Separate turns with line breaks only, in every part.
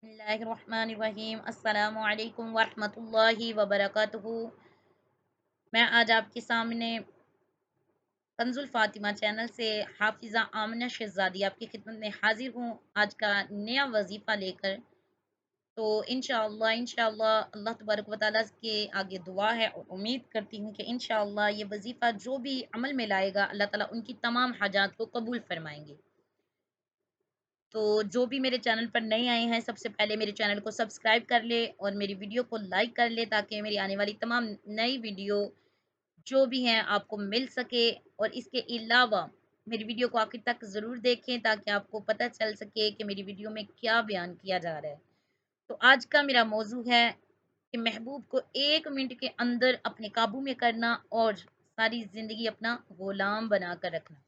बिस्मिल्लाहिर्रहमानिर्रहीम अस्सलामु अलैकुम वरहमतुल्लाहि वबरकातुहू। मैं आज आपके सामने कंजुल फातिमा चैनल से हाफिज़ा आमना शहज़ादी आपकी खिदमत में हाजिर हूँ आज का नया वजीफ़ा लेकर। तो इंशाअल्लाह इंशाअल्लाह अल्लाह तबारक व तआला के आगे दुआ है और उम्मीद करती हूँ कि इंशाअल्लाह ये वजीफ़ा जो भी अमल में लाएगा अल्लाह ताला उनकी तमाम हाजात को कबूल फरमाएंगे। तो जो भी मेरे चैनल पर नए आए हैं सबसे पहले मेरे चैनल को सब्सक्राइब कर ले और मेरी वीडियो को लाइक कर ले ताकि मेरी आने वाली तमाम नई वीडियो जो भी हैं आपको मिल सके। और इसके अलावा मेरी वीडियो को आखिर तक ज़रूर देखें ताकि आपको पता चल सके कि मेरी वीडियो में क्या बयान किया जा रहा है। तो आज का मेरा मौजू है कि महबूब को 1 मिनट के अंदर अपने काबू में करना और सारी ज़िंदगी अपना गुलाम बना कर रखना।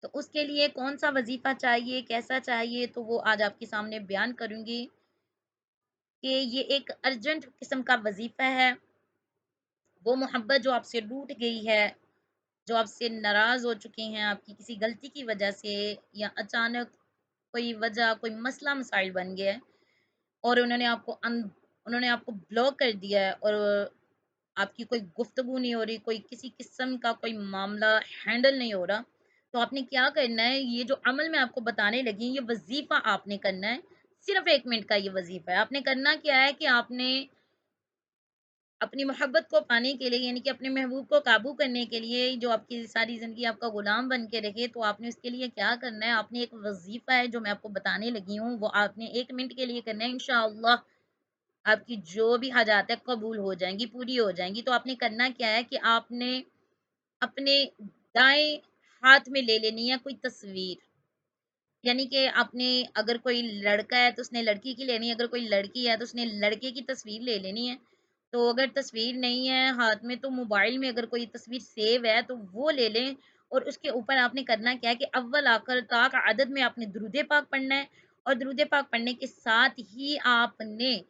तो उसके लिए कौन-सा वज़ीफ़ा चाहिए, कैसा चाहिए, तो वो आज आपके सामने बयान करूँगी कि ये एक अर्जेंट किस्म का वज़ीफ़ा है। वो मोहब्बत जो आपसे रूठ गई है, जो आपसे नाराज़ हो चुके हैं आपकी किसी गलती की वजह से या अचानक कोई वजह, कोई मसला-मसाइल बन गया है और उन्होंने आपको ब्लॉक कर दिया है और आपकी कोई गुफ्तगू नहीं हो रही, कोई किसी किस्म का कोई मामला हैंडल नहीं हो रहा, तो आपने क्या करना है, ये जो अमल मैं आपको बताने लगी, ये वज़ीफ़ा आपने करना है। सिर्फ़ 1 मिनट का ये वज़ीफ़ा है। आपने करना क्या है कि आपने अपनी मोहब्बत को पाने के लिए यानी कि अपने महबूब को काबू करने के लिए जो आपकी सारी ज़िंदगी आपका गुलाम बन के रहे, तो आपने उसके लिए क्या करना है, आपने एक वज़ीफ़ा है जो मैं आपको बताने लगी हूँ, वो आपने 1 मिनट के लिए करना है। इंशाअल्लाह आपकी जो भी हाजात है कबूल हो जाएँगी, पूरी हो जाएँगी। तो आपने करना क्या है कि आपने अपने दाएँ हाथ में ले लेनी है कोई तस्वीर। यानी कि आपने अगर कोई लड़का है तो उसने लड़की की लेनी है, अगर कोई लड़की है तो उसने लड़के की तस्वीर ले लेनी है। तो अगर तस्वीर नहीं है हाथ में तो मोबाइल में अगर कोई तस्वीर सेव है तो वो ले लें और उसके ऊपर आपने करना क्या है कि अव्वल आखिर ताक अदद में आपने दुरूद पाक पढ़ना है और दुरूद पाक पढ़ने के साथ ही आपने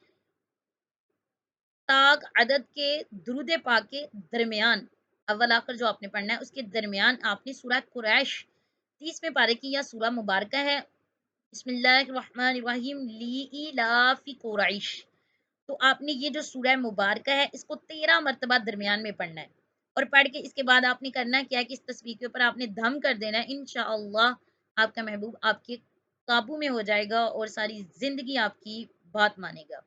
ताक अदद के दुरूद पाक के दरमियान अव्वल आखिर जो आपने पढ़ना है उसके दरमियान आपने सूरह कुरैश 30वें पारे की यह सूरह मुबारका है। बिस्मिल्लाहिर्रहमानिर्रहीम लीइलाफि कुरैश। तो आपने ये जो सूरह मुबारका है इसको 13 मर्तबा दरमियान में पढ़ना है और पढ़ के इसके बाद आपने करना क्या है कि इस तस्वीर के ऊपर आपने दम कर देना है। इंशाअल्लाह आपका महबूब आपके काबू में हो जाएगा और सारी ज़िंदगी आपकी बात मानेगा।